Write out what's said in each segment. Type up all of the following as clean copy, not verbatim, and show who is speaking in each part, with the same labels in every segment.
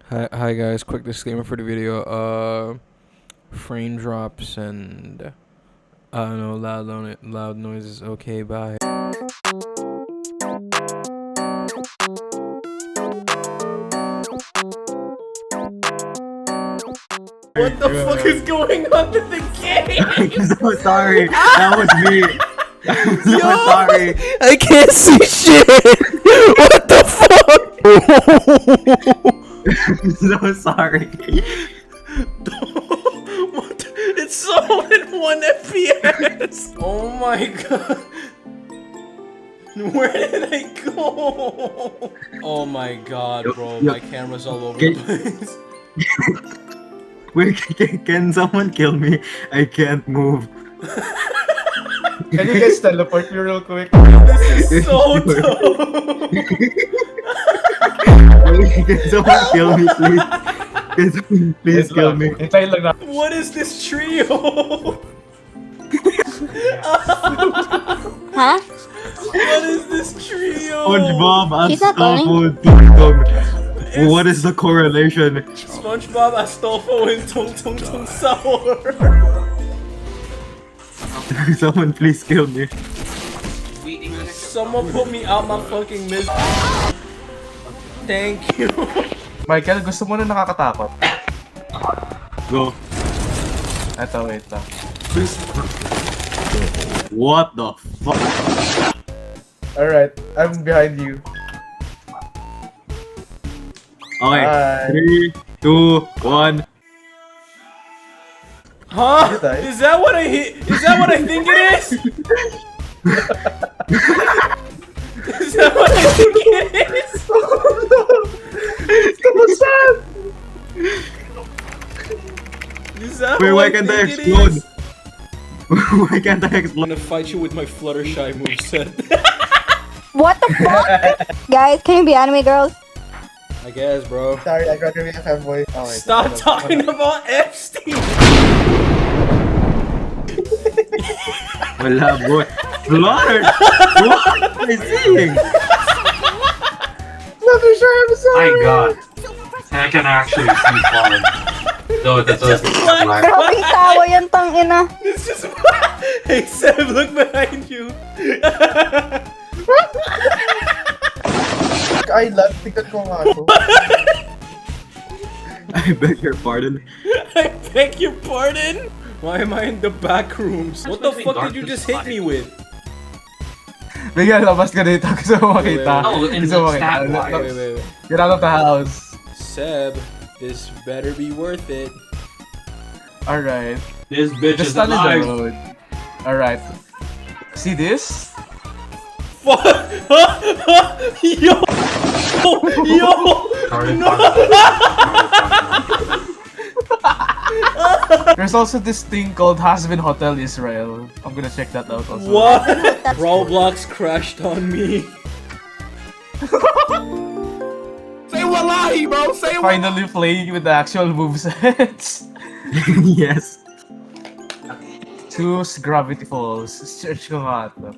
Speaker 1: Hi guys, quick disclaimer for the video. Frame drops and I don't know, loud noises. Okay, bye. What the fuck is going on with the game?
Speaker 2: I'm so sorry. That was me. I'm so sorry.
Speaker 1: I can't see shit. What the fuck?
Speaker 2: I'm so sorry.
Speaker 1: What? It's so in 1 FPS. Oh my god. Where did I go? Oh my god, bro. My camera's all over the place.
Speaker 2: Wait, can someone kill me? I can't move.
Speaker 3: Can you guys teleport me real quick?
Speaker 1: This is so dope.
Speaker 2: Wait, can someone kill me, please? Can someone please kill me?
Speaker 3: Hintayin lang na.
Speaker 1: What is this trio?
Speaker 4: Huh?
Speaker 1: What is this trio?
Speaker 2: SpongeBob,
Speaker 4: She's not
Speaker 2: Astolfo, Tung. What is the correlation?
Speaker 1: SpongeBob, Astolfo, and Tung Tung Tung Sour.
Speaker 2: Someone please kill me.
Speaker 1: Someone put me out my fucking misery. Thank you.
Speaker 3: Michael, gusto mo na nakakatakot?
Speaker 2: Go.
Speaker 3: Eto, wait lang.
Speaker 2: What the fuck?
Speaker 3: Alright, I'm behind you.
Speaker 2: Okay,
Speaker 3: Bye.
Speaker 2: 3, 2, 1.
Speaker 1: Huh?
Speaker 3: Did I?
Speaker 1: Is that what I hit? Is that what I think it is? Is that what I think it is?
Speaker 3: Kamusta?
Speaker 1: Is that
Speaker 2: Wait,
Speaker 1: what
Speaker 2: why can't I
Speaker 1: think it
Speaker 2: explode?
Speaker 1: is?
Speaker 2: Why can't I
Speaker 1: I'm
Speaker 2: explode?
Speaker 1: gonna fight you with my Fluttershy moveset.
Speaker 4: What the fuck? Guys, can you be anime girls?
Speaker 1: I guess, bro.
Speaker 3: Sorry, I got to be a fanboy. Oh, wait.
Speaker 1: Stop talking about Epstein!
Speaker 2: Wala, boy. Fluttered! What am I seeing?
Speaker 3: Fluttershy, I'm sorry!
Speaker 5: My god. I can actually see falling. Though that does
Speaker 1: black.
Speaker 5: black.
Speaker 4: Grabing tawa yan, tang ina.
Speaker 1: It's just. Hey, Seb, look behind you!
Speaker 3: I love ticket ko nga ako.
Speaker 2: I beg your pardon.
Speaker 1: I beg your pardon? Why am I in the back rooms? What the fuck did you just hit me with?
Speaker 3: Bigyan, labas ka dito. Gusto mo makita.
Speaker 5: Oh, in
Speaker 3: Gusto mo
Speaker 5: the
Speaker 3: makita.
Speaker 5: stat wire.
Speaker 1: Wait.
Speaker 3: Get out of the house.
Speaker 1: Seb, this better be worth it.
Speaker 3: Alright.
Speaker 5: This bitch
Speaker 3: Just
Speaker 5: is
Speaker 3: stand in the
Speaker 5: alive.
Speaker 3: road. Alright. See this?
Speaker 1: Fuck! Yo! Yo!
Speaker 5: Sorry,
Speaker 1: No!
Speaker 3: There's also this thing called Hasbin Hotel Israel. I'm gonna check that out also.
Speaker 1: What? Roblox crashed on me.
Speaker 6: Say wallahi, bro. Say wallahi.
Speaker 3: Finally playing with the actual movesets.
Speaker 2: Yes.
Speaker 3: Choose Gravity Falls. Search ko nga ito.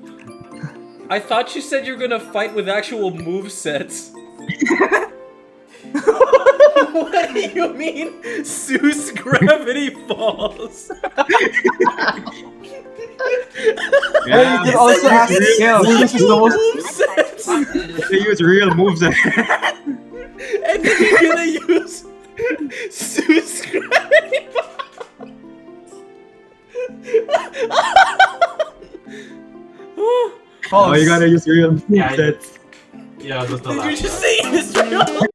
Speaker 1: I thought you said you're gonna fight with actual movesets. What do you mean? Zeus Gravity Falls?
Speaker 3: And you can also ask Gail, this is the most...
Speaker 1: Movesets!
Speaker 2: They use real moves.
Speaker 1: And then you're gonna use Zeus Gravity Falls?
Speaker 2: Oh, you gotta use real
Speaker 5: Yeah,
Speaker 2: movesets.
Speaker 5: Yeah, that's the
Speaker 1: Did you
Speaker 5: last
Speaker 1: just say Israel?